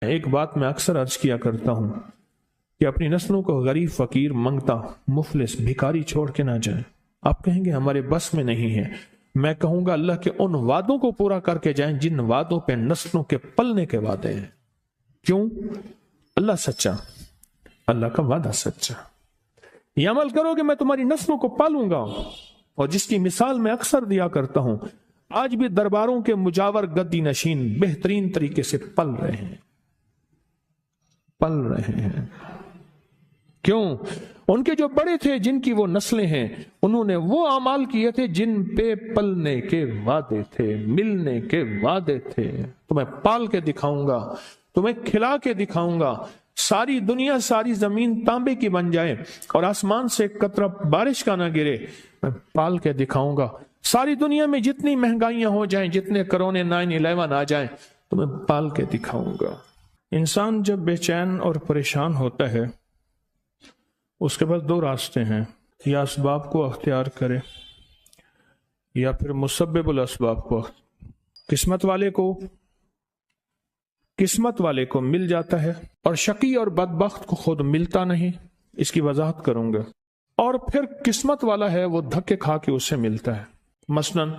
ایک بات میں اکثر عرض کیا کرتا ہوں کہ اپنی نسلوں کو غریب، فقیر، منگتا، مفلس، بھکاری چھوڑ کے نہ جائیں۔ آپ کہیں گے ہمارے بس میں نہیں ہے، میں کہوں گا اللہ کے ان وعدوں کو پورا کر کے جائیں جن وعدوں پہ نسلوں کے پلنے کے وعدے ہیں۔ کیوں؟ اللہ سچا، اللہ کا وعدہ سچا۔ یہ عمل کرو کہ میں تمہاری نسلوں کو پالوں گا، اور جس کی مثال میں اکثر دیا کرتا ہوں، آج بھی درباروں کے مجاور گدی نشین بہترین طریقے سے پل رہے ہیں، پل رہے ہیں۔ کیوں؟ ان کے جو بڑے تھے، جن کی وہ نسلیں ہیں، انہوں نے وہ اعمال کیے تھے جن پہ پلنے کے وعدے تھے، ملنے کے وعدے تھے۔ تمہیں پال کے دکھاؤں گا، تمہیں کھلا کے دکھاؤں گا، ساری دنیا، ساری زمین تانبے کی بن جائے اور آسمان سے ایک قطرہ بارش کا نہ گرے، میں پال کے دکھاؤں گا۔ ساری دنیا میں جتنی مہنگائیاں ہو جائیں، جتنے کرونے 9/11 آ جائیں، تمہیں پال کے دکھاؤں گا۔ انسان جب بے چین اور پریشان ہوتا ہے، اس کے پاس دو راستے ہیں، یا اسباب کو اختیار کرے یا پھر مسبب الاسباب کو۔ قسمت والے کو مل جاتا ہے، اور شقی اور بدبخت کو خود ملتا نہیں۔ اس کی وضاحت کروں گا۔ اور پھر قسمت والا ہے، وہ دھکے کھا کے اسے ملتا ہے۔ مثلاً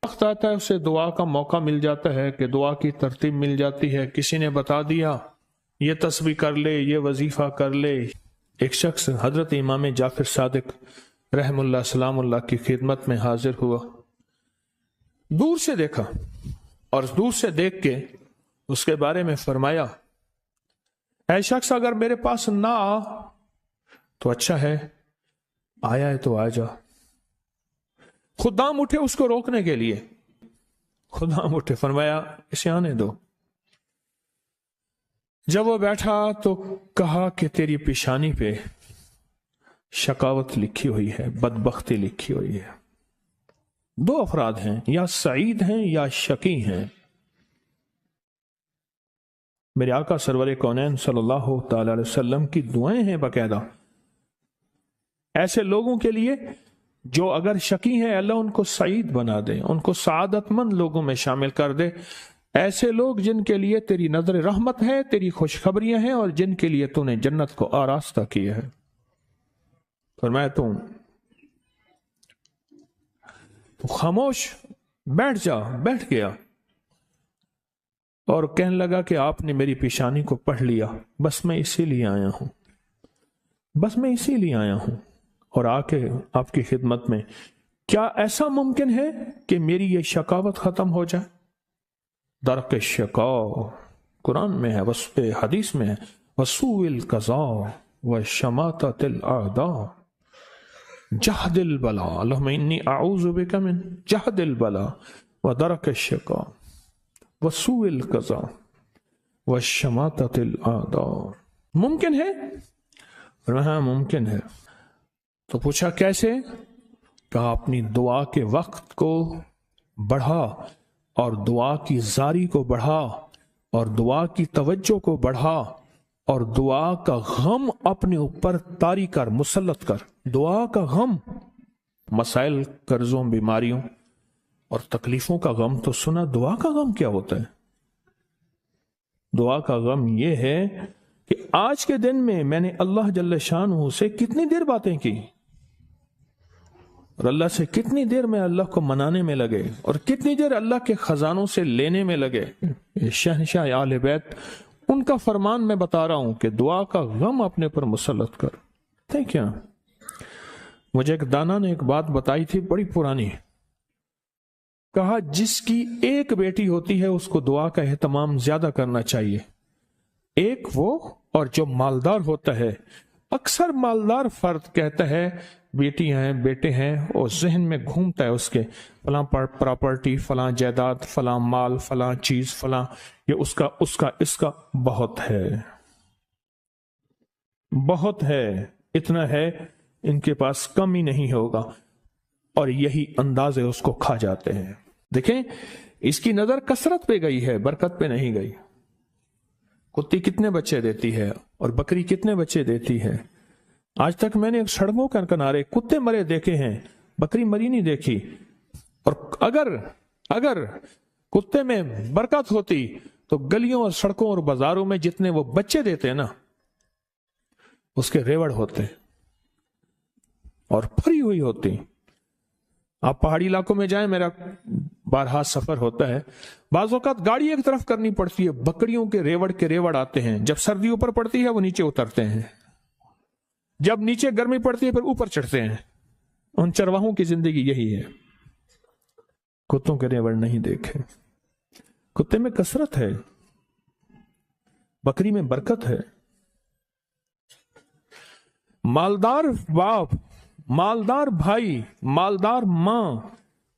وقت آتا ہے، اسے دعا کا موقع مل جاتا ہے کہ دعا کی ترتیب مل جاتی ہے، کسی نے بتا دیا یہ تسبیح کر لے، یہ وظیفہ کر لے۔ ایک شخص حضرت امام جعفر صادق رحم اللہ سلام اللہ کی خدمت میں حاضر ہوا، دور سے دیکھا، اور دور سے دیکھ کے اس کے بارے میں فرمایا، اے شخص، اگر میرے پاس نہ آ تو اچھا ہے، آیا ہے تو آ جا۔ خدام اٹھے اس کو روکنے کے لیے، خدام اٹھے، فرمایا اسے آنے دو۔ جب وہ بیٹھا تو کہا کہ تیری پیشانی پہ شقاوت لکھی ہوئی ہے، بدبختی لکھی ہوئی ہے۔ دو افراد ہیں، یا سعید ہیں یا شقی ہیں۔ میرے آقا سرور کونین صلی اللہ تعالی علیہ وسلم کی دعائیں ہیں باقاعدہ ایسے لوگوں کے لیے جو اگر شقی ہیں، اللہ ان کو سعید بنا دے، ان کو سعادت مند لوگوں میں شامل کر دے۔ ایسے لوگ جن کے لیے تیری نظر رحمت ہے، تیری خوشخبریاں ہیں، اور جن کے لیے تو نے جنت کو آراستہ کیا ہے۔ فرمایا تو خاموش بیٹھ جا، بیٹھ گیا، اور کہنے لگا کہ آپ نے میری پیشانی کو پڑھ لیا، بس میں اسی لیے آیا ہوں، بس میں اسی لیے آیا ہوں، اور آ کے آپ کی خدمت میں۔ کیا ایسا ممکن ہے کہ میری یہ شقاوت ختم ہو جائے؟ درک شقاء قرآن میں ہے، حدیث میں ہے، وسوء القضاء وشماتۃ الاعداء جہد البلاء، اللہم انی اعوذ بک من جہد البلاء ودرک الشقاء وسوء القضاء وشماتۃ الاعداء۔ ممکن ہے؟ ہاں ممکن ہے۔ تو پوچھا کیسے؟ کہا اپنی دعا کے وقت کو بڑھا، اور دعا کی زاری کو بڑھا، اور دعا کی توجہ کو بڑھا، اور دعا کا غم اپنے اوپر طاری کر، مسلط کر۔ دعا کا غم، مسائل، قرضوں، بیماریوں اور تکلیفوں کا غم تو سنا، دعا کا غم کیا ہوتا ہے؟ دعا کا غم یہ ہے کہ آج کے دن میں نے اللہ جل شانہ سے کتنی دیر باتیں کی، اور اللہ سے کتنی دیر میں اللہ کو منانے میں لگے، اور کتنی دیر اللہ کے خزانوں سے لینے میں لگے۔ شہنشاہ آل بیت، ان کا فرمان میں بتا رہا ہوں کہ دعا کا غم اپنے پر مسلط کر۔ کیا مجھے ایک دانا نے ایک بات بتائی تھی، بڑی پرانی۔ کہا جس کی ایک بیٹی ہوتی ہے اس کو دعا کا اہتمام زیادہ کرنا چاہیے۔ ایک وہ، اور جو مالدار ہوتا ہے، اکثر مالدار فرد کہتا ہے بیٹی ہیں، بیٹے ہیں، اور ذہن میں گھومتا ہے اس کے فلاں پراپرٹی، فلاں جائیداد، فلاں مال، فلاں چیز، فلاں، یہ اس کا بہت ہے، بہت ہے، اتنا ہے، ان کے پاس کم ہی نہیں ہوگا، اور یہی اندازے اس کو کھا جاتے ہیں۔ دیکھیں، اس کی نظر کثرت پہ گئی ہے، برکت پہ نہیں گئی۔ کتی کتنے بچے دیتی ہے، اور بکری کتنے بچے دیتی ہے؟ آج تک میں نے سڑکوں کے کنارے کتے مرے دیکھے ہیں، بکری مری نہیں دیکھی۔ اور اگر کتے میں برکت ہوتی تو گلیوں اور سڑکوں اور بازاروں میں جتنے وہ بچے دیتے ہیں نا، اس کے ریوڑ ہوتے اور پھری ہوئی ہوتی۔ آپ پہاڑی علاقوں میں جائیں، میرا بارہا سفر ہوتا ہے، بعض اوقات گاڑی ایک طرف کرنی پڑتی ہے، بکریوں کے ریوڑ آتے ہیں، جب سردی اوپر پڑتی ہے وہ نیچے اترتے ہیں، جب نیچے گرمی پڑتی ہے پھر اوپر چڑھتے ہیں۔ ان چرواہوں کی زندگی یہی ہے۔ کتوں کے ریوڑ نہیں دیکھے۔ کتے میں کثرت ہے، بکری میں برکت ہے۔ مالدار باپ، مالدار بھائی، مالدار ماں،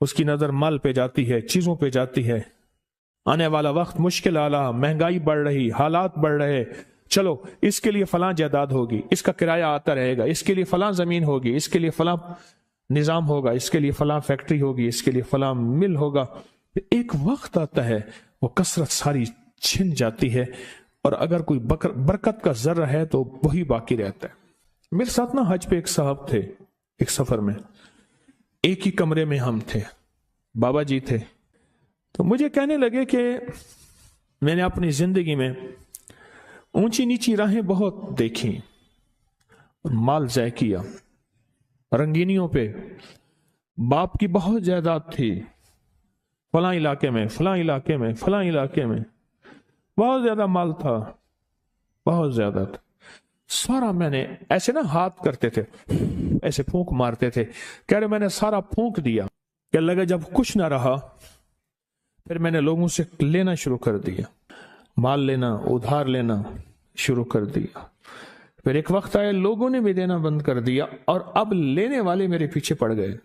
اس کی نظر مال پہ جاتی ہے، چیزوں پہ جاتی ہے۔ آنے والا وقت مشکل آلا، مہنگائی بڑھ رہی، حالات بڑھ رہے، چلو اس کے لیے فلاں جائیداد ہوگی، اس کا کرایہ آتا رہے گا، اس کے لیے فلاں زمین ہوگی، اس کے لیے فلاں نظام ہوگا، اس کے لیے فلاں فیکٹری ہوگی، اس کے لیے فلاں مل ہوگا۔ ایک وقت آتا ہے وہ کثرت ساری چھن جاتی ہے، اور اگر کوئی برکت کا ذرہ ہے تو وہی باقی رہتا ہے۔ میرے ساتھ نا حج پہ ایک صاحب تھے، ایک سفر میں، ایک ہی کمرے میں ہم تھے، بابا جی تھے۔ تو مجھے کہنے لگے کہ میں نے اپنی زندگی میں اونچی نیچی راہیں بہت دیکھی، مال ضائع کیا، رنگینیوں پہ، باپ کی بہت جائیداد تھی، فلاں علاقے میں، فلاں علاقے میں، فلاں علاقے میں بہت زیادہ مال تھا، بہت زیادہ تھا۔ سارا میں نے ایسے نا ہاتھ کرتے تھے، ایسے پھونک مارتے تھے، کہہ رہے میں نے سارا پھونک دیا، کہ لگا جب کچھ نہ رہا پھر میں نے لوگوں سے لینا شروع کر دیا، مال لینا، ادھار لینا شروع کر دیا۔ پھر ایک وقت آیا لوگوں نے بھی دینا بند کر دیا، اور اب لینے والے میرے پیچھے پڑ گئے۔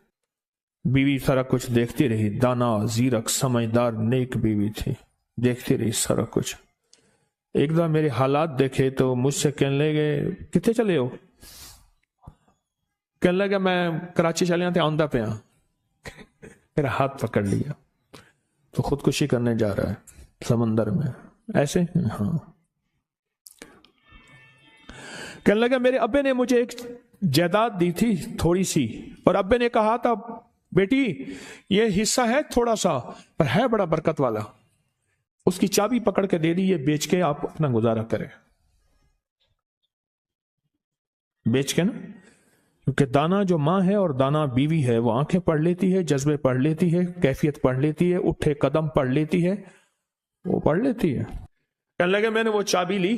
بیوی سارا کچھ دیکھتی رہی، دانا، زیرک، سمجھدار، نیک بیوی تھی، دیکھتی رہی سارا کچھ۔ ایک دفعہ میرے حالات دیکھے تو مجھ سے کہنے لگے کتنے چلے ہو؟ کہنے لگا میں کراچی چلے آتے آندہ پہ ہاں۔ میرا ہاتھ پکڑ لیا، تو خودکشی کرنے جا رہا ہے سمندر میں، ایسے؟ ہاں۔ کہنے لگا میرے ابے نے مجھے ایک جائیداد دی تھی تھوڑی سی، اور ابے نے کہا تھا بیٹی یہ حصہ ہے تھوڑا سا پر ہے بڑا برکت والا، اس کی چابی پکڑ کے دے دی، یہ بیچ کے آپ اپنا گزارا کریں۔ بیچ کے نا، کیونکہ دانا جو ماں ہے اور دانا بیوی ہے وہ آنکھیں پڑھ لیتی ہے، جذبے پڑھ لیتی ہے، کیفیت پڑھ لیتی ہے، اٹھے قدم پڑھ لیتی ہے، وہ پڑھ لیتی ہے۔ کہنے لگے میں نے وہ چابی لی،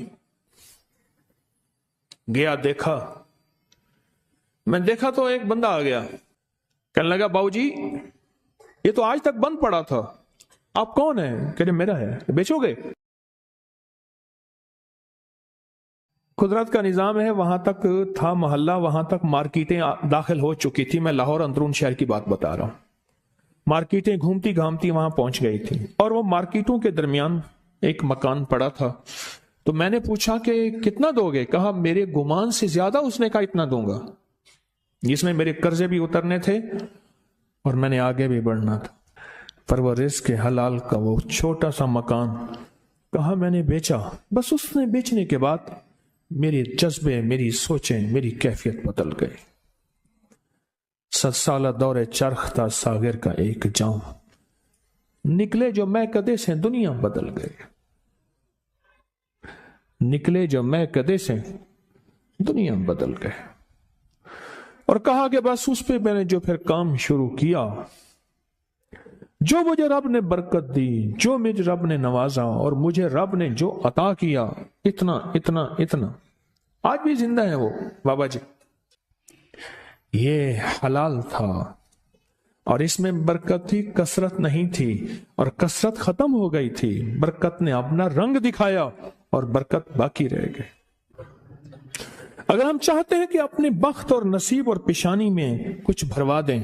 گیا دیکھا، میں دیکھا تو ایک بندہ آ گیا، کہنے لگا باؤ جی یہ تو آج تک بند پڑا تھا، آپ کون ہیں؟ کہ میرا ہے، بیچو گے؟ قدرت کا نظام ہے، وہاں تک تھا محلہ، وہاں تک مارکیٹیں داخل ہو چکی تھی۔ میں لاہور اندرون شہر کی بات بتا رہا ہوں، مارکیٹیں گھومتی گھامتی وہاں پہنچ گئی تھی، اور وہ مارکیٹوں کے درمیان ایک مکان پڑا تھا۔ تو میں نے پوچھا کہ کتنا دو گے؟ کہا میرے گمان سے زیادہ، اس نے کہا اتنا دوں گا، جس میں میرے قرضے بھی اترنے تھے اور میں نے آگے بھی بڑھنا تھا۔ پر وہ رزق حلال کا وہ چھوٹا سا مکان کہا میں نے بیچا، بس اس نے بیچنے کے بعد میرے جذبے، میری سوچیں، میری کیفیت بدل گئی۔ 7 سالہ دور چرخ تھا ساغر کا ایک جام، نکلے جو میں کدے سے دنیا بدل گئی، نکلے جو میں کدے سے دنیا بدل گئے۔ اور کہا کہ بس اس پہ میں نے جو پھر کام شروع کیا، جو مجھے رب نے برکت دی، جو مجھے رب نے نوازا، اور مجھے رب نے جو عطا کیا، اتنا اتنا اتنا، آج بھی زندہ ہے وہ بابا جی۔ یہ حلال تھا اور اس میں برکت تھی، کثرت نہیں تھی، اور کثرت ختم ہو گئی تھی، برکت نے اپنا رنگ دکھایا اور برکت باقی رہ گئی۔ اگر ہم چاہتے ہیں کہ اپنے بخت اور نصیب اور پیشانی میں کچھ بھروا دیں،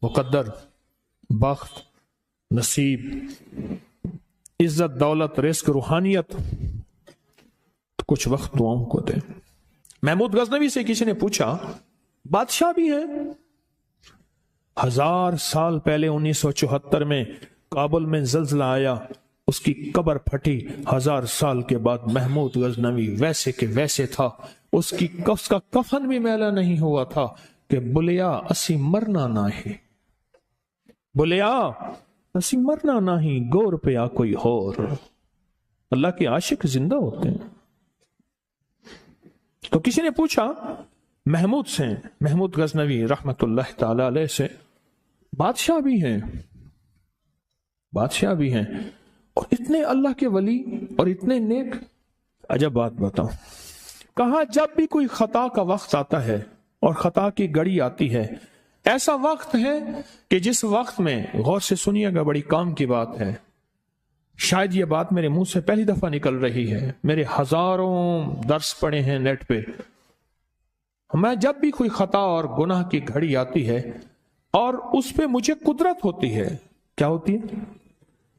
مقدر، بخت، نصیب، عزت، دولت، رزق، روحانیت، تو کچھ وقت دعاؤں کو دیں۔ محمود غزنوی سے کسی نے پوچھا، بادشاہ بھی ہے، 1000 سال پہلے 1974 میں کابل میں زلزلہ آیا، اس کی قبر پھٹی، 1000 سال کے بعد محمود غزنوی ویسے کہ ویسے تھا، اس کا کفن بھی میلا نہیں ہوا تھا کہ بلیا اسی مرنا نہیں، بلیا اسی مرنا نہیں، گور پہ آ کوئی ہور۔ اللہ کے عاشق زندہ ہوتے ہیں۔ تو کسی نے پوچھا محمود سے، محمود غزنوی رحمت اللہ تعالی علیہ سے، بادشاہ بھی ہیں، بادشاہ بھی ہیں اور اتنے اللہ کے ولی اور اتنے نیک، عجب بات بتاؤں، کہا جب بھی کوئی خطا کا وقت آتا ہے اور خطا کی گھڑی آتی ہے، ایسا وقت ہے کہ جس وقت میں، غور سے سنیے گا، بڑی کام کی بات ہے، شاید یہ بات میرے منہ سے پہلی دفعہ نکل رہی ہے، میرے ہزاروں درس پڑے ہیں نیٹ پہ، میں جب بھی کوئی خطا اور گناہ کی گھڑی آتی ہے اور اس پہ مجھے قدرت ہوتی ہے، کیا ہوتی ہے؟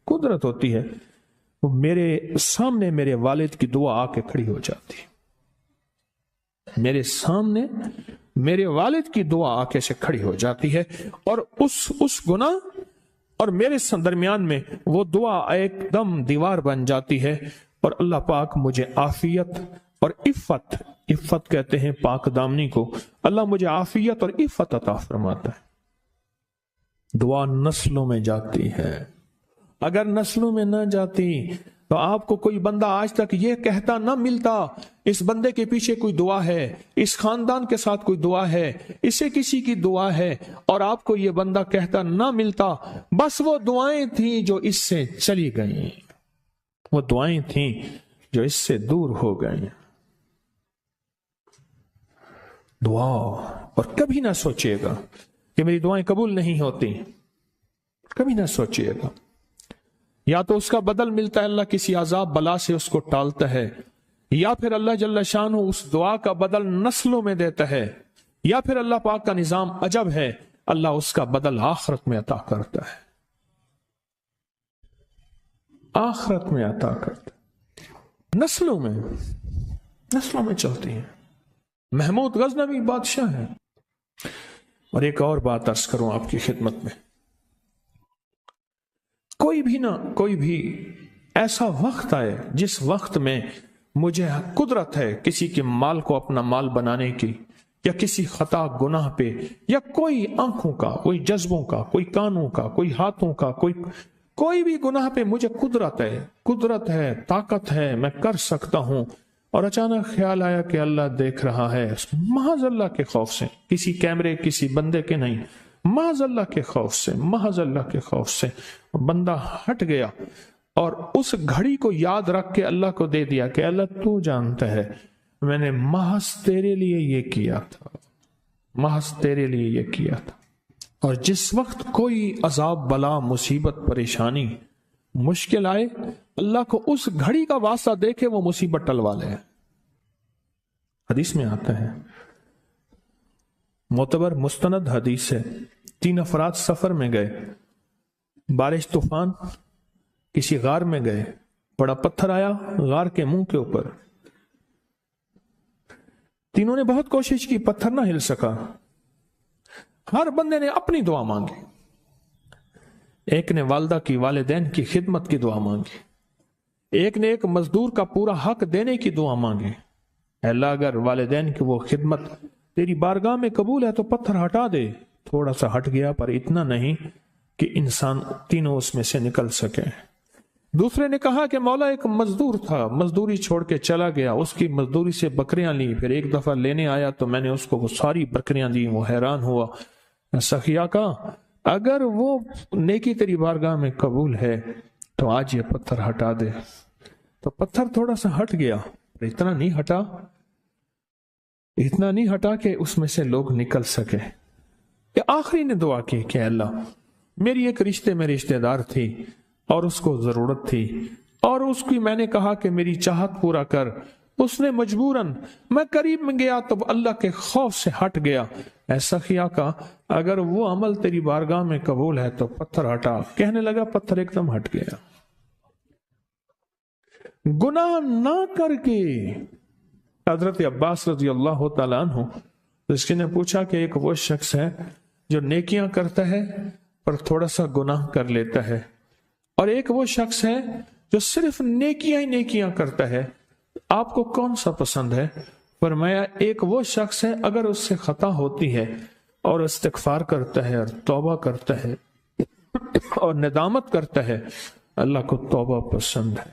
قدرت ہوتی ہے، میرے سامنے میرے والد کی دعا آ کے کھڑی ہو جاتی ہے، میرے سامنے میرے والد کی دعا آ کے سے کھڑی ہو جاتی ہے، اور اس گناہ اور میرے درمیان میں وہ دعا ایک دم دیوار بن جاتی ہے، اور اللہ پاک مجھے عافیت اور عفت کہتے ہیں پاک دامنی کو، اللہ مجھے عافیت اور عفت عطا فرماتا ہے۔ دعا نسلوں میں جاتی ہے، اگر نسلوں میں نہ جاتی تو آپ کو کوئی بندہ آج تک یہ کہتا نہ ملتا اس بندے کے پیچھے کوئی دعا ہے، اس خاندان کے ساتھ کوئی دعا ہے، اسے کسی کی دعا ہے، اور آپ کو یہ بندہ کہتا نہ ملتا بس وہ دعائیں تھیں جو اس سے چلی گئیں، وہ دعائیں تھیں جو اس سے دور ہو گئیں۔ دعا، اور کبھی نہ سوچئے گا کہ میری دعائیں قبول نہیں ہوتی، کبھی نہ سوچئے گا، یا تو اس کا بدل ملتا ہے، اللہ کسی عذاب بلا سے اس کو ٹالتا ہے، یا پھر اللہ جل شانہ اس دعا کا بدل نسلوں میں دیتا ہے، یا پھر اللہ پاک کا نظام عجب ہے، اللہ اس کا بدل آخرت میں عطا کرتا ہے، آخرت میں عطا کرتا ہے، نسلوں میں چلتی ہیں۔ محمود غزنوی بادشاہ ہیں۔ اور ایک اور بات عرض کروں آپ کی خدمت میں، کوئی بھی ایسا وقت آئے جس وقت میں مجھے قدرت ہے کسی کے مال کو اپنا مال بنانے کی، یا کسی خطا گناہ پہ، یا کوئی آنکھوں کا، کوئی جذبوں کا، کوئی کانوں کا، کوئی ہاتھوں کا، کوئی بھی گناہ پہ مجھے قدرت ہے، طاقت ہے، میں کر سکتا ہوں، اور اچانک خیال آیا کہ اللہ دیکھ رہا ہے، محض اللہ کے خوف سے، کسی کیمرے کسی بندے کے نہیں، محض اللہ کے خوف سے بندہ ہٹ گیا، اور اس گھڑی کو یاد رکھ کے اللہ کو دے دیا کہ اللہ تو جانتا ہے میں نے محض تیرے لیے یہ کیا تھا، اور جس وقت کوئی عذاب بلا مصیبت پریشانی مشکل آئے، اللہ کو اس گھڑی کا واسطہ دے کے وہ مصیبت ٹلوا لے۔ حدیث میں آتا ہے، معتبر مستند حدیث ہے، 3 افراد سفر میں گئے، بارش طوفان، کسی غار میں گئے، بڑا پتھر آیا غار کے منہ کے اوپر، تینوں نے بہت کوشش کی، پتھر نہ ہل سکا، ہر بندے نے اپنی دعا مانگی، ایک نے والدہ کی، والدین کی خدمت کی دعا مانگی، ایک نے ایک مزدور کا پورا حق دینے کی دعا مانگی، اے اللہ اگر والدین کی وہ خدمت تیری بارگاہ میں قبول ہے تو پتھر ہٹا دے، تھوڑا سا ہٹ گیا پر اتنا نہیں کہ انسان تینوں اس میں سے نکل سکے۔ دوسرے نے کہا کہ مولا ایک مزدور تھا، مزدوری چھوڑ کے چلا گیا، اس کی مزدوری سے بکریاں لی، پھر ایک دفعہ لینے آیا تو میں نے اس کو وہ ساری بکریاں دی، وہ حیران ہوا، سخیا کا اگر وہ نیکی تیری بارگاہ میں قبول ہے تو آج یہ پتھر ہٹا دے، تو پتھر تھوڑا سا ہٹ گیا، اتنا نہیں ہٹا کہ اس میں سے لوگ نکل سکے۔ آخری نے دعا کی کہ اللہ میری ایک رشتے میں رشتہ دار تھی اور اس کو ضرورت تھی، اور اس کی میں نے کہا کہ میری چاہت پورا کر، اس نے مجبوراً، میں قریب میں گیا تو اللہ کے خوف سے ہٹ گیا، ایسا کیا کا اگر وہ عمل تیری بارگاہ میں قبول ہے تو پتھر ہٹا، کہنے لگا پتھر ایک دم ہٹ گیا۔ گناہ نہ کر کے حضرت عباس رضی اللہ تعالیٰ عنہ اس نے پوچھا کہ ایک وہ شخص ہے جو نیکیاں کرتا ہے پر تھوڑا سا گناہ کر لیتا ہے، اور ایک وہ شخص ہے جو صرف نیکیاں ہی نیکیاں کرتا ہے، آپ کو کون سا پسند ہے؟ فرمایا ایک وہ شخص ہے اگر اس سے خطا ہوتی ہے اور استغفار کرتا ہے اور توبہ کرتا ہے اور ندامت کرتا ہے، اللہ کو توبہ پسند ہے۔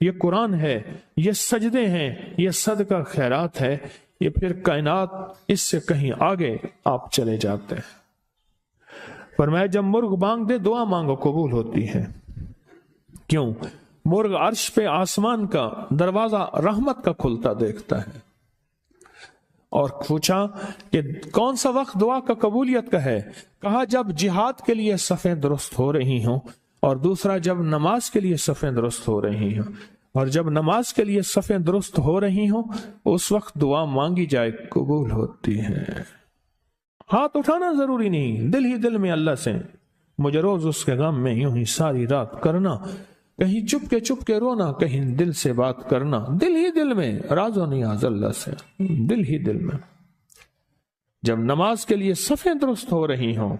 یہ قرآن ہے، یہ سجدے ہیں، یہ صدقہ خیرات ہے، یہ پھر کائنات اس سے کہیں آگے آپ چلے جاتے ہیں۔ فرمایا جب مرغ بانگ دے دعا مانگو قبول ہوتی ہے۔ کیوں؟ مرغ عرش پہ آسمان کا دروازہ رحمت کا کھلتا دیکھتا ہے۔ اور پوچھا کہ کون سا وقت دعا کا قبولیت کا ہے؟ کہا جب جہاد کے لیے صفیں درست ہو رہی ہوں، اور دوسرا جب نماز کے لیے صفیں درست ہو رہی ہوں، اور جب نماز کے لیے صفیں درست ہو رہی ہوں اس وقت دعا مانگی جائے قبول ہوتی ہے۔ ہاتھ اٹھانا ضروری نہیں، دل ہی دل میں اللہ سے مجھے روز اس کے غم میں یوں ہی ساری رات کرنا، کہیں چپ کے رونا، کہیں دل سے بات کرنا، دل ہی دل میں راز و نیاز اللہ سے، دل ہی دل میں۔ جب نماز کے لیے صفیں درست ہو رہی ہوں،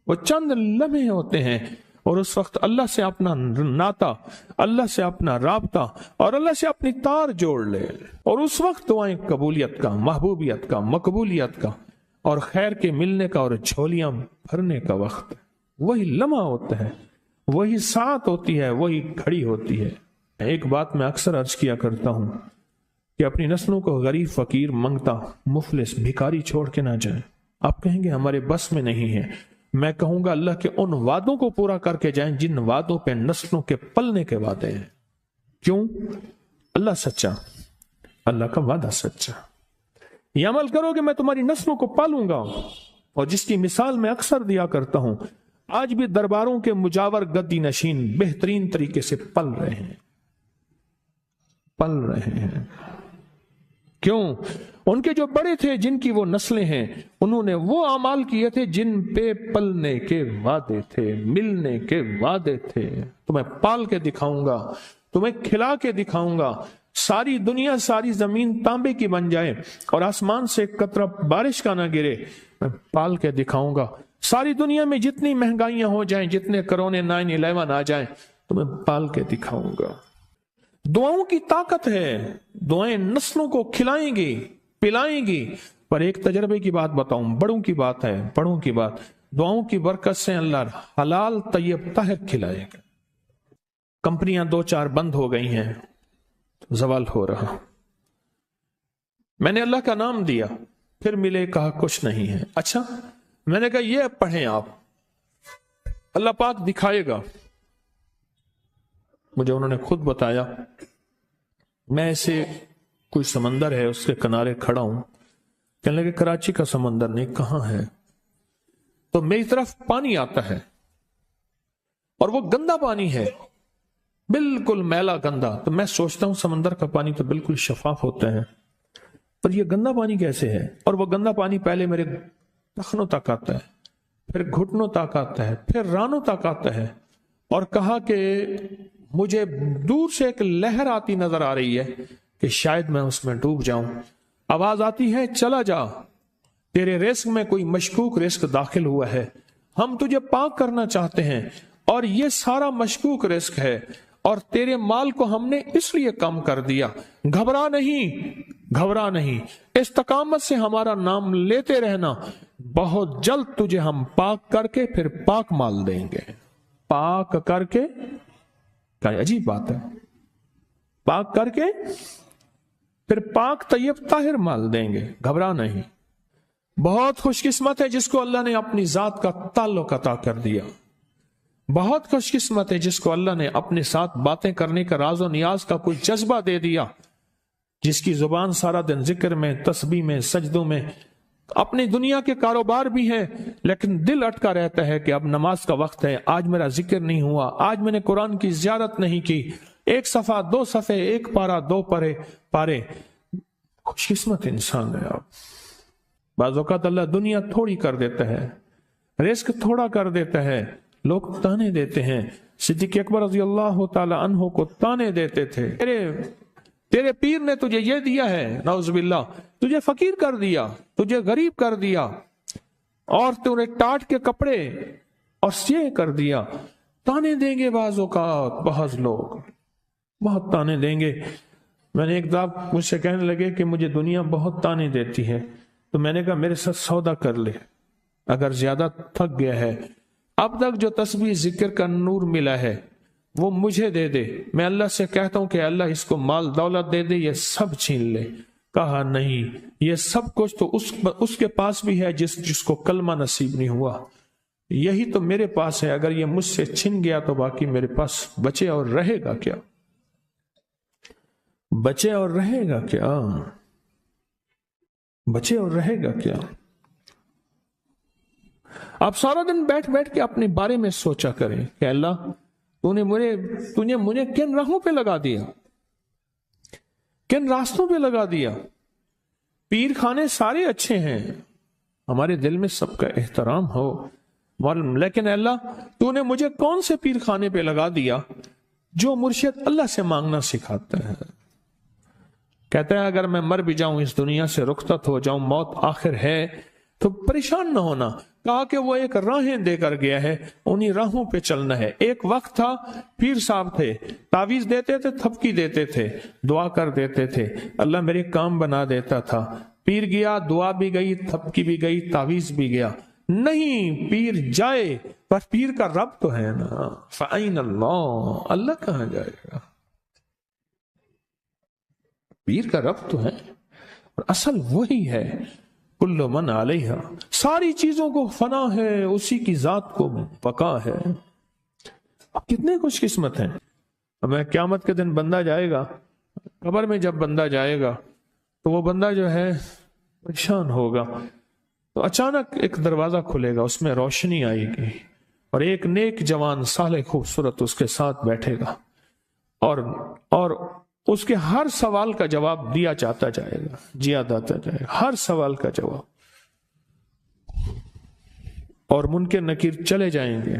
وہ چند لمحے ہوتے ہیں، اور اس وقت اللہ سے اپنا ناتا، اللہ سے اپنا رابطہ اور اللہ سے اپنی تار جوڑ لے، اور اس وقت دعائیں قبولیت کا، محبوبیت کا، مقبولیت کا اور خیر کے ملنے کا اور جھولیاں بھرنے کا وقت، وہی لمحہ ہوتا ہے، وہی ساعت ہوتی ہے، وہی گھڑی ہوتی ہے۔ ایک بات میں اکثر عرض کیا کرتا ہوں کہ اپنی نسلوں کو غریب، فقیر، منگتا، مفلس، بھکاری چھوڑ کے نہ جائیں۔ آپ کہیں گے ہمارے بس میں نہیں ہے، میں کہوں گا اللہ کے ان وعدوں کو پورا کر کے جائیں جن وعدوں پہ نسلوں کے پلنے کے وعدے ہیں۔ کیوں؟ اللہ سچا، اللہ کا وعدہ سچا۔ یہ عمل کرو کہ میں تمہاری نسلوں کو پالوں گا، اور جس کی مثال میں اکثر دیا کرتا ہوں، آج بھی درباروں کے مجاور گدی نشین بہترین طریقے سے پل رہے ہیں، پل رہے ہیں۔ کیوں؟ ان کے جو بڑے تھے، جن کی وہ نسلیں ہیں، انہوں نے وہ اعمال کیے تھے جن پہ پلنے کے وعدے تھے، ملنے کے وعدے تھے۔ تمہیں پال کے دکھاؤں گا، تمہیں کھلا کے دکھاؤں گا، ساری دنیا، ساری زمین تانبے کی بن جائے اور آسمان سے ایک قطرہ بارش کا نہ گرے، میں پال کے دکھاؤں گا۔ ساری دنیا میں جتنی مہنگائیاں ہو جائیں، جتنے کرونے 9/11 آ جائیں، تمہیں پال کے دکھاؤں گا۔ دعاؤں کی طاقت ہے، دعائیں نسلوں کو کھلائیں گی، پلائیں گی۔ پر ایک تجربے کی بات بتاؤں، بڑوں کی بات ہے، بڑوں کی بات، دعاؤں کی برکت سے اللہ حلال طیب طاہر کھلائے گا۔ کمپنیاں 2-4 بند ہو گئی ہیں، زوال ہو رہا، میں نے اللہ کا نام دیا، پھر ملے، کہا کچھ نہیں ہے۔ اچھا، میں نے کہا یہ پڑھیں آپ، اللہ پاک دکھائے گا۔ مجھے انہوں نے خود بتایا، میں ایسے کوئی سمندر ہے اس کے کنارے کھڑا ہوں، کہنے لگے کراچی کا سمندر نہیں، کہاں ہے؟ تو میری طرف پانی آتا ہے اور وہ گندا پانی ہے، بالکل میلا گندا۔ تو میں سوچتا ہوں سمندر کا پانی تو بالکل شفاف ہوتا ہے، پر یہ گندا پانی کیسے ہے؟ اور وہ گندا پانی پہلے میرے ٹخنوں تک آتا ہے، پھر گھٹنوں تک آتا ہے، پھر رانوں تک آتا ہے۔ اور کہا کہ مجھے دور سے ایک لہر آتی نظر آ رہی ہے کہ شاید میں اس میں ڈوب جاؤں۔ آواز آتی ہے چلا جا، تیرے رزق میں کوئی مشکوک رزق داخل ہوا ہے، ہم تجھے پاک کرنا چاہتے ہیں، اور یہ سارا مشکوک رزق ہے، اور تیرے مال کو ہم نے اس لیے کم کر دیا۔ گھبرا نہیں، گھبرا نہیں، استقامت سے ہمارا نام لیتے رہنا، بہت جلد تجھے ہم پاک کر کے پھر پاک مال دیں گے۔ پاک کر کے، کیا عجیب بات ہے، پاک کر کے پھر پاک طیب طاہر مال دیں گے، گھبرا نہیں۔ بہت خوش قسمت ہے جس کو اللہ نے اپنی ذات کا تعلق عطا کر دیا، بہت خوش قسمت ہے جس کو اللہ نے اپنے ساتھ باتیں کرنے کا، راز و نیاز کا کوئی جذبہ دے دیا، جس کی زبان سارا دن ذکر میں، تسبیح میں، سجدوں میں، اپنی دنیا کے کاروبار بھی ہے، لیکن دل اٹکا رہتا ہے کہ اب نماز کا وقت ہے، آج میرا ذکر نہیں ہوا، آج میں نے قرآن کی زیارت نہیں کی، 1 صفحہ 2 صفحے، 1 پارہ 2 پارے۔ خوش قسمت انسان ہے آپ۔ بعض اوقات اللہ دنیا تھوڑی کر دیتا ہے، رزق تھوڑا کر دیتا ہے، لوگ تانے دیتے ہیں۔ صدیق اکبر رضی اللہ تعالی عنہ کو تانے دیتے تھے، تیرے پیر نے تجھے یہ دیا ہے، نعوذ باللہ، تجھے فقیر کر دیا، تجھے غریب کر دیا، اور تجھے ٹاٹ کے کپڑے اور یہ کر دیا۔ تانے دیں گے بعض اوقات، بعض لوگ بہت تانے دیں گے۔ میں نے ایک دفعہ مجھ سے کہنے لگے کہ مجھے دنیا بہت تانے دیتی ہے، تو میں نے کہا میرے ساتھ سودا کر لے، اگر زیادہ تھک گیا ہے، اب تک جو تسبیح ذکر کا نور ملا ہے، وہ مجھے دے دے، میں اللہ سے کہتا ہوں کہ اللہ اس کو مال دولت دے دے، یہ سب چھین لے۔ کہا نہیں، یہ سب کچھ تو اس کے پاس بھی ہے جس کو کلمہ نصیب نہیں ہوا، یہی تو میرے پاس ہے، اگر یہ مجھ سے چھن گیا تو باقی میرے پاس بچے اور رہے گا کیا؟ بچے اور رہے گا کیا؟ بچے اور رہے گا کیا؟ آپ سارا دن بیٹھ بیٹھ کے اپنے بارے میں سوچا کریں کہ اللہ تو نے مجھے کن راہوں پہ لگا دیا، کن راستوں پہ لگا دیا۔ پیر خانے سارے اچھے ہیں، ہمارے دل میں سب کا احترام ہو، لیکن اللہ تو نے مجھے کون سے پیر خانے پہ لگا دیا جو مرشد اللہ سے مانگنا سکھاتا ہے؟ کہتا ہے اگر میں مر بھی جاؤں، اس دنیا سے رخصت ہو جاؤں، موت آخر ہے، تو پریشان نہ ہونا۔ کہا کہ وہ ایک راہیں دے کر گیا ہے، انہی راہوں پہ چلنا ہے۔ ایک وقت تھا پیر صاحب تھے، تعویذ دیتے تھے، تھپکی دیتے تھے، دعا کر دیتے تھے، اللہ میرے کام بنا دیتا تھا۔ پیر گیا، دعا بھی گئی، تھپکی بھی گئی، تعویذ بھی گیا۔ نہیں، پیر جائے پر پیر کا رب تو ہے نا، فَأَيْنَ اللَّهُ، اللہ کہاں جائے گا؟ پیر کا رب تو ہے، اور اصل وہی ہے۔ کل من علیہا، ساری چیزوں کو فنا ہے، اسی کی ذات کو بقا ہے۔ اب کتنے خوش قسمت ہیں۔ اب قیامت کے دن بندہ جائے گا قبر میں، جب بندہ جائے گا تو وہ بندہ جو ہے پریشان ہوگا، تو اچانک ایک دروازہ کھلے گا، اس میں روشنی آئے گی، اور ایک نیک جوان صالح خوبصورت اس کے ساتھ بیٹھے گا، اور اس کے ہر سوال کا جواب دیا جاتا جائے گا، جیا جاتا جائے گا، ہر سوال کا جواب۔ اور منکر نکیر چلے جائیں گے،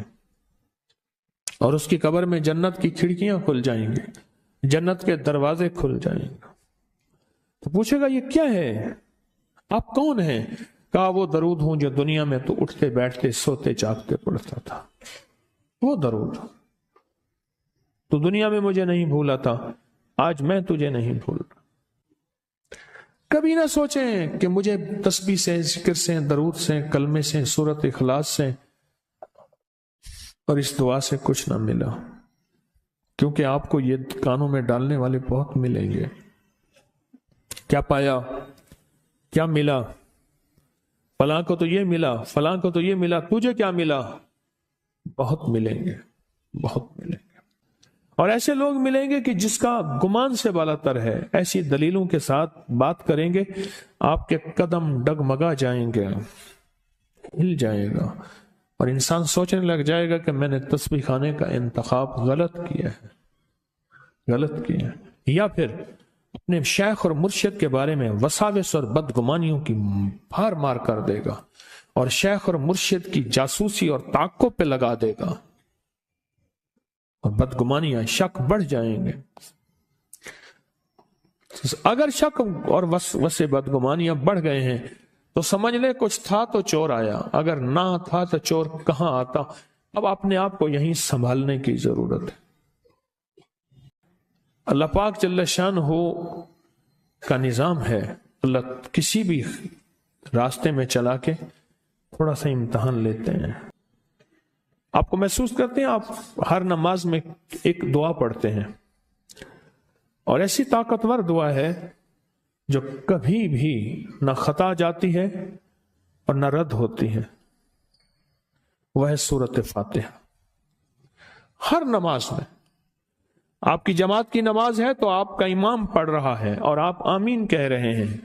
اور اس کی قبر میں جنت کی کھڑکیاں کھل جائیں گے، جنت کے دروازے کھل جائیں گے۔ تو پوچھے گا یہ کیا ہے، آپ کون ہیں؟ کہا وہ درود ہوں جو دنیا میں تو اٹھتے بیٹھتے سوتے جاگتے پڑھتا تھا، وہ درود۔ تو دنیا میں مجھے نہیں بھولا تھا، آج میں تجھے نہیں بھول رہا۔ کبھی نہ سوچیں کہ مجھے تسبیح سے، ذکر سے، درود سے، کلمے سے، سورت اخلاص سے اور اس دعا سے کچھ نہ ملا، کیونکہ آپ کو یہ کانوں میں ڈالنے والے بہت ملیں گے۔ کیا پایا، کیا ملا؟ فلاں کو تو یہ ملا، فلاں کو تو یہ ملا، تجھے کیا ملا؟ بہت ملیں گے، بہت ملیں گے۔ اور ایسے لوگ ملیں گے کہ جس کا گمان سے بالا تر ہے، ایسی دلیلوں کے ساتھ بات کریں گے، آپ کے قدم ڈگمگا جائیں گے، ہل جائے گا، اور انسان سوچنے لگ جائے گا کہ میں نے تسبیح خانے کا انتخاب غلط کیا ہے، غلط کیا ہے۔ یا پھر اپنے شیخ اور مرشد کے بارے میں وساوس اور بدگمانیوں کی بھار مار کر دے گا، اور شیخ اور مرشد کی جاسوسی اور تعقب پہ لگا دے گا، اور بدگمانیاں، شک بڑھ جائیں گے۔ اگر شک اور وسے بدگمانیاں بڑھ گئے ہیں تو سمجھ لے کچھ تھا تو چور آیا، اگر نہ تھا تو چور کہاں آتا۔ اب اپنے آپ کو یہیں سنبھالنے کی ضرورت ہے۔ اللہ پاک جل شانہ کا نظام ہے، اللہ کسی بھی راستے میں چلا کے تھوڑا سا امتحان لیتے ہیں۔ آپ کو محسوس کرتے ہیں، آپ ہر نماز میں ایک دعا پڑھتے ہیں، اور ایسی طاقتور دعا ہے جو کبھی بھی نہ خطا جاتی ہے اور نہ رد ہوتی ہے، وہ ہے سورۃ فاتحہ۔ ہر نماز میں، آپ کی جماعت کی نماز ہے تو آپ کا امام پڑھ رہا ہے اور آپ آمین کہہ رہے ہیں،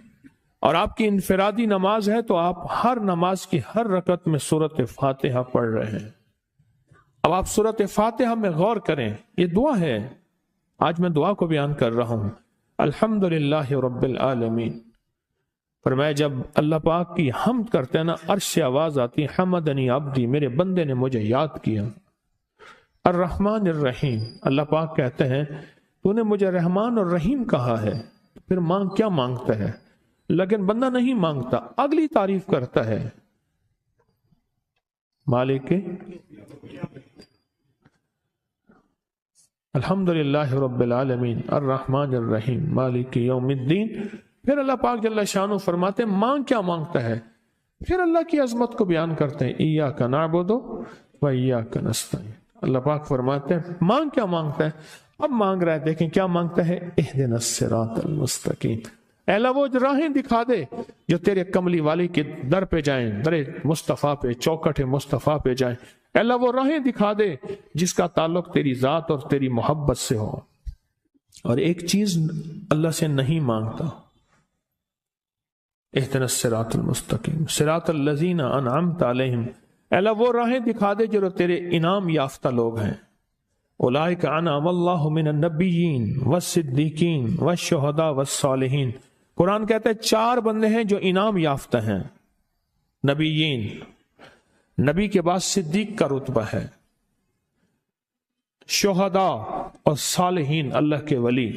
اور آپ کی انفرادی نماز ہے تو آپ ہر نماز کی ہر رکعت میں سورۃ فاتحہ پڑھ رہے ہیں۔ اب آپ سورۃ فاتحہ میں غور کریں، یہ دعا ہے، آج میں دعا کو بیان کر رہا ہوں۔ الحمدللہ رب العالمین، فرمایا جب اللہ پاک کی حمد کرتے ہیں نا، عرش سے آواز آتی، حمدنی عبدی، میرے بندے نے مجھے یاد کیا۔ الرحمن الرحیم، اللہ پاک کہتے ہیں تو نے مجھے رحمان اور رحیم کہا ہے، پھر مانگ کیا مانگتا ہے؟ لیکن بندہ نہیں مانگتا، اگلی تعریف کرتا ہے، مالک الحمدللہ رب العالمین الرحمن الرحیم مالک یوم الدین۔ پھر اللہ پاک جل شانہ فرماتے ہیں مانگ کیا مانگتا ہے؟ پھر اللہ کی عظمت کو بیان کرتے ہیں، ایاک نعبد و ایاک نستعین، اللہ پاک فرماتے ہیں مانگ کیا مانگتا ہے؟ اب مانگ رہا ہے، دیکھیں کیا مانگتا ہے، اہدنا الصراط المستقیم، اے اللہ وہ راہیں دکھا دے جو تیرے کملی والی کے در پہ جائیں، در مصطفیٰ پہ، چوکٹ مصطفیٰ پہ جائیں، اے اللہ وہ راہیں دکھا دے جس کا تعلق تیری ذات اور تیری محبت سے ہو۔ اور ایک چیز اللہ سے نہیں مانگتا، اہدنا الصراط المستقیم صراط الذین انعمت علیہم، اے اللہ وہ راہیں دکھا دے جو تیرے انعام یافتہ لوگ ہیں، اولئک انعم اللہ من النبیین والصدیقین والشہداء والصالحین۔ قرآن کہتا ہے 4 بندے ہیں جو انعام یافتہ ہیں، نبیین، نبی کے بعد صدیق کا رتبہ ہے، شہداء اور صالحین اللہ کے ولی،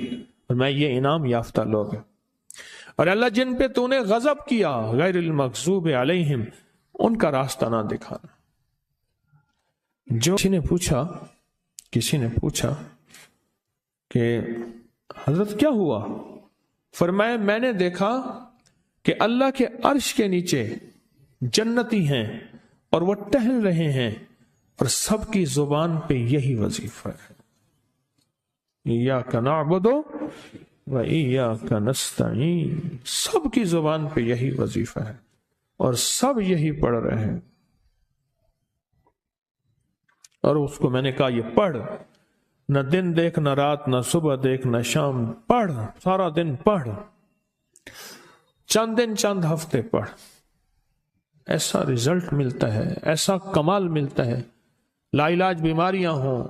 اور میں یہ انعام یافتہ لوگ ہیں۔ اور اللہ جن پہ تو نے غضب کیا غیر المغضوب علیہم، ان کا راستہ نہ دکھانا۔ جو کسی نے پوچھا کہ حضرت کیا ہوا؟ فرمایا میں نے دیکھا کہ اللہ کے عرش کے نیچے جنتی ہیں اور وہ ٹہل رہے ہیں، اور سب کی زبان پہ یہی وظیفہ ہے، ایاک نعبد و ایاک نستعین، سب کی زبان پہ یہی وظیفہ ہے اور سب یہی پڑھ رہے ہیں۔ اور اس کو میں نے کہا یہ پڑھ، نہ دن دیکھ نہ رات نہ صبح دیکھ نہ شام، پڑھ، سارا دن پڑھ، چند دن چند ہفتے پڑھ، ایسا رزلٹ ملتا ہے، ایسا کمال ملتا ہے۔ لا علاج بیماریاں ہوں،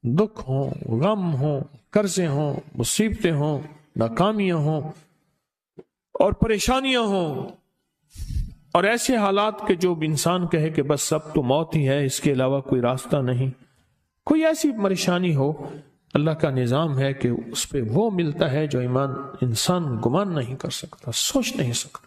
دکھ ہوں، غم ہوں، قرضے ہوں، مصیبتیں ہوں، ناکامیاں ہوں اور پریشانیاں ہوں، اور ایسے حالات کہ جو انسان کہے کہ بس سب تو موت ہی ہے، اس کے علاوہ کوئی راستہ نہیں، کوئی ایسی پریشانی ہو، اللہ کا نظام ہے کہ اس پہ وہ ملتا ہے جو ایمان انسان گمان نہیں کر سکتا، سوچ نہیں سکتا۔